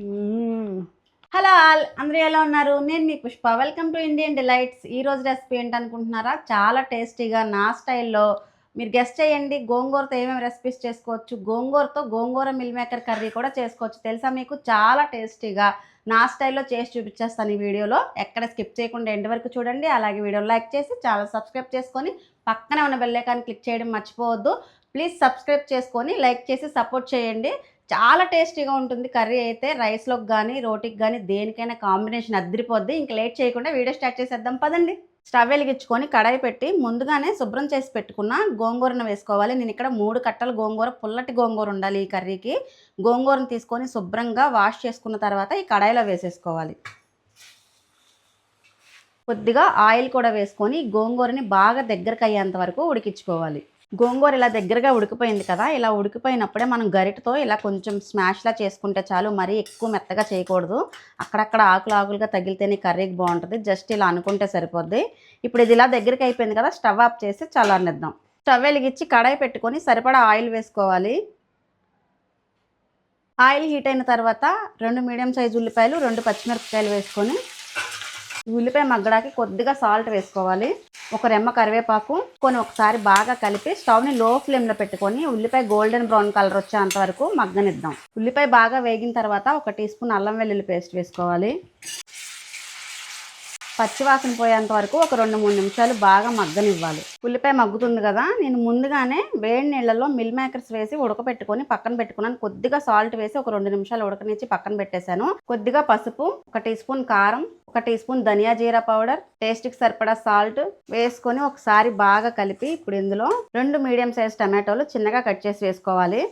మ్మ్. Hello all, అందరూ ఎలా ఉన్నారు? నేను మీ Pushpa. Welcome to Indian Delights. ఈరోజు రెసిపీ ఏంటనుకుంటున్నారా? చాలా టేస్టీగా నా స్టైల్లో మీరు గెస్ట్ చేయండి. గోంగూరతో ఏమేమి రెసిపీస్ చేసుకోవచ్చు, గోంగూరతో గోంగూర మిల్ మేకర్ కర్రీ కూడా చేసుకోవచ్చు. తెలుసా మీకు? చాలా టేస్టీగా నా స్టైల్లో చేసి చూపించేస్తాను ఈ వీడియోలో. ఎక్కడ స్కిప్ చేయకుండా ఎండ్ వరకు చూడండి. అలాగే వీడియో లైక్ చేసి ఛానల్ సబ్స్క్రైబ్ చేసుకొని పక్కనే ఉన్న బెల్ ఐకాన్ క్లిక్ చేయడం మర్చిపోవద్దు. ప్లీజ్ సబ్స్క్రైబ్ చేసుకొని లైక్ చేసి సపోర్ట్ చేయండి. చాలా టేస్టీగా ఉంటుంది కర్రీ అయితే. రైస్లోకి కానీ రోటీకి కానీ దేనికైనా కాంబినేషన్ అద్దరిపోద్ది. ఇంకా లేట్ చేయకుండా వీడియో స్టార్ట్ చేసేద్దాం పదండి. స్టవ్ వెలిగించుకొని కడాయి పెట్టి ముందుగానే శుభ్రం చేసి పెట్టుకున్న గోంగూరను వేసుకోవాలి. నేను ఇక్కడ 3 కట్టలు గోంగూర, పుల్లటి గోంగూర ఉండాలి ఈ కర్రీకి. గోంగూరను తీసుకొని శుభ్రంగా వాష్ చేసుకున్న తర్వాత ఈ కడాయిలో వేసేసుకోవాలి. కొద్దిగా ఆయిల్ కూడా వేసుకొని గోంగూరని బాగా దగ్గరకు అయ్యేంత వరకు ఉడికించుకోవాలి. గోంగూర ఇలా దగ్గరగా ఉడికిపోయింది కదా. ఇలా ఉడికిపోయినప్పుడే మనం గరిటతో ఇలా కొంచెం స్మాష్లా చేసుకుంటే చాలు. మరీ ఎక్కువ మెత్తగా చేయకూడదు. అక్కడక్కడ ఆకులు ఆకులుగా తగిలితేనే కర్రీకి బాగుంటుంది. జస్ట్ ఇలా అనుకుంటే సరిపోద్ది. ఇప్పుడు ఇది ఇలా దగ్గరికి అయిపోయింది కదా. స్టవ్ ఆఫ్ చేసి చల్లారనిద్దాం. స్టవ్ వెలిగించి కడాయి పెట్టుకొని సరిపడా ఆయిల్ వేసుకోవాలి. ఆయిల్ హీట్ అయిన తర్వాత 2 మీడియం సైజు ఉల్లిపాయలు, 2 పచ్చిమిరపకాయలు వేసుకొని ఉల్లిపాయ మగ్గడానికి కొద్దిగా సాల్ట్ వేసుకోవాలి. ఒక రెమ్మ కరివేపాకు కొని ఒకసారి బాగా కలిపి స్టవ్ని లో ఫ్లేమ్లో పెట్టుకొని ఉల్లిపాయ గోల్డెన్ బ్రౌన్ కలర్ వచ్చేంత వరకు మగ్గనిద్దాం. ఉల్లిపాయ బాగా వేగిన తర్వాత 1 టీ స్పూన్ అల్లం వెల్లుల్లి పేస్ట్ వేసుకోవాలి. పచ్చివాసన పోయేంత వరకు ఒక 2-3 నిమిషాలు బాగా మగ్గనివ్వాలి. ఉల్లిపాయ మగ్గుతుంది కదా. నేను ముందుగానే వేడి నీళ్ళలో మిల్ మేకర్స్ వేసి ఉడకపెట్టుకొని పక్కన పెట్టుకున్నాను. కొద్దిగా సాల్ట్ వేసి ఒక 2 నిమిషాలు ఉడకనిచ్చి పక్కన పెట్టేశాను. కొద్దిగా పసుపు, 1 టీ స్పూన్ కారం, 1 టీ స్పూన్ ధనియా జీరా పౌడర్, టేస్ట్కి సరిపడా సాల్ట్ వేసుకొని ఒకసారి బాగా కలిపి ఇప్పుడు ఇందులో 2 మీడియం సైజ్ టమాటోలు చిన్నగా కట్ చేసి వేసుకోవాలి.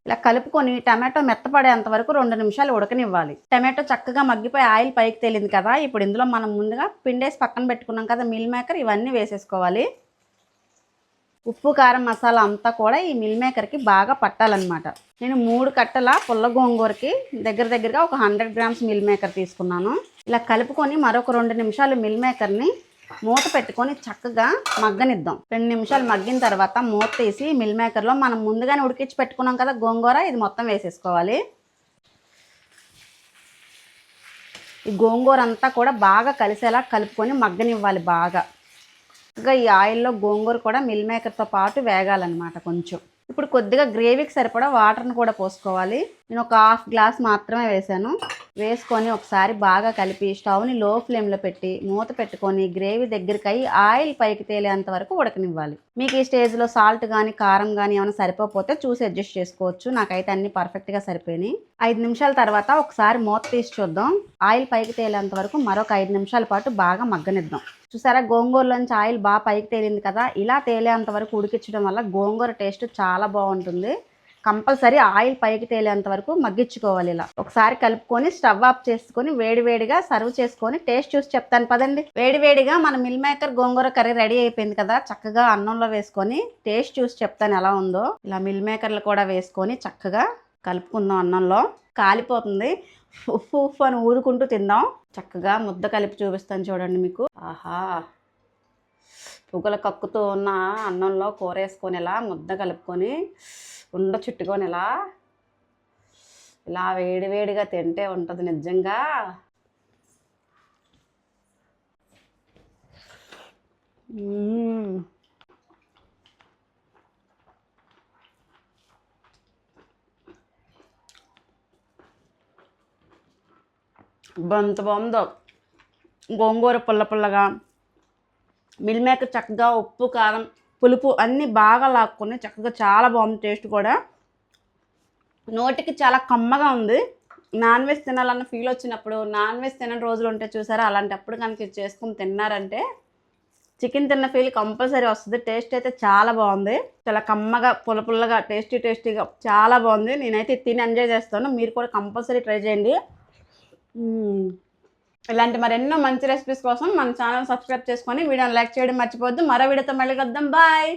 ఇలా కలుపుకొని టమాటో మెత్తపడేంత వరకు 2 నిమిషాలు ఉడకనివ్వాలి. టమాటో చక్కగా మగ్గిపోయి ఆయిల్ పైకి తేలింది కదా. ఇప్పుడు ఇందులో మనం ముందుగా పిండేసి పక్కన పెట్టుకున్నాం కదా మిల్ మేకర్, ఇవన్నీ వేసేసుకోవాలి. ఉప్పు, కారం, మసాలా అంతా కూడా ఈ మిల్ మేకర్కి బాగా పట్టాలన్నమాట. నేను 3 కట్టల పుల్ల గోంగూరకి దగ్గరగా ఒక 100 గ్రామ్స్ మిల్ మేకర్ తీసుకున్నాను. ఇలా కలుపుకొని మరొక 2 నిమిషాలు మిల్ మేకర్ని మూత పెట్టుకొని చక్కగా మగ్గనిద్దాం. 2 నిమిషాలు మగ్గిన తర్వాత మూత తీసి మిల్ మేకర్లో మనం ముందుగానే ఉడికించి పెట్టుకున్నాం కదా గోంగూర, ఇది మొత్తం వేసేసుకోవాలి. ఈ గోంగూర అంతా కూడా బాగా కలిసేలా కలుపుకొని మగ్గనివ్వాలి బాగా. ఇంకా ఈ ఆయిల్లో గోంగూర కూడా మిల్ మేకర్తో పాటు వేగాలన్నమాట కొంచెం. ఇప్పుడు కొద్దిగా గ్రేవీకి సరిపడా వాటర్ని కూడా పోసుకోవాలి. నేను ఒక 1/2 గ్లాస్ మాత్రమే వేసాను. వేసుకొని ఒకసారి బాగా కలిపి స్టవ్ని లో ఫ్లేమ్లో పెట్టి మూత పెట్టుకొని గ్రేవీ దగ్గరికి అయ్యి ఆయిల్ పైకి తేలేంత వరకు ఉడకనివ్వాలి. మీకు ఈ స్టేజ్లో సాల్ట్ కానీ కారం కానీ ఏమైనా సరిపోతే చూసి అడ్జస్ట్ చేసుకోవచ్చు. నాకైతే అన్ని పర్ఫెక్ట్గా సరిపోయినాయి. 5 నిమిషాల తర్వాత ఒకసారి మూత తీసి చూద్దాం. ఆయిల్ పైకి తేలేంత వరకు మరొక 5 నిమిషాల పాటు బాగా మగ్గనిద్దాం. చూసారా, గోంగూరలోంచి ఆయిల్ బాగా పైకి తేలింది కదా. ఇలా తేలేంత వరకు ఉడికించడం వల్ల గోంగూర టేస్ట్ చాలా బాగుంటుంది. కంపల్సరీ ఆయిల్ పైకి తేలేంత వరకు మగ్గించుకోవాలి. ఇలా ఒకసారి కలుపుకొని స్టవ్ ఆఫ్ చేసుకొని వేడివేడిగా సర్వ్ చేసుకొని టేస్ట్ చూసి చెప్తాను పదండి. వేడివేడిగా మన మిల్ మేకర్ గోంగూర కర్రీ రెడీ అయిపోయింది కదా. చక్కగా అన్నంలో వేసుకొని టేస్ట్ చూసి చెప్తాను ఎలా ఉందో. ఇలా మిల్ మేకర్లు కూడా వేసుకొని చక్కగా కలుపుకుందాం. అన్నంలో కాలిపోతుంది, ఉప్పు ఉప్పు అని ఊరుకుంటూ తిందాం. చక్కగా ముద్ద కలిపి చూపిస్తాను చూడండి మీకు. ఆహా, పువ్వుల కక్కుతూ ఉన్న అన్నంలో కూర వేసుకొని ఇలా ముద్ద కలుపుకొని ఉండ చుట్టుకొని ఇలా వేడివేడిగా తింటే ఉంటుంది నిజంగా. ఎంత బాగుందో. గోంగూర పుల్ల పుల్లగా, మిల్ మేకర్ చక్కగా ఉప్పు, కారం, పులుపు అన్నీ బాగా లాక్కొని చక్కగా చాలా బాగుంది. టేస్ట్ కూడా నోటికి చాలా కమ్మగా ఉంది. నాన్ వెజ్ తినాలన్న ఫీల్ వచ్చినప్పుడు, నాన్ వెజ్ తినని రోజులు ఉంటే చూసారా, అలాంటప్పుడు కనుక ఇది చేసుకుని తిన్నారంటే చికెన్ తిన్న ఫీల్ కంపల్సరీ వస్తుంది. టేస్ట్ అయితే చాలా బాగుంది. చాలా కమ్మగా పుల్లగా టేస్టీగా చాలా బాగుంది. నేనైతే తిని ఎంజాయ్ చేస్తాను. మీరు కూడా కంపల్సరీ ట్రై చేయండి. ఇలాంటి మరెన్నో మంచి రెసిపీస్ కోసం మన ఛానల్ సబ్స్క్రైబ్ చేసుకొని వీడియోని లైక్ చేయడం మర్చిపోవద్దు. మరో వీడియోతో మళ్ళీ కలుద్దాం. బాయ్.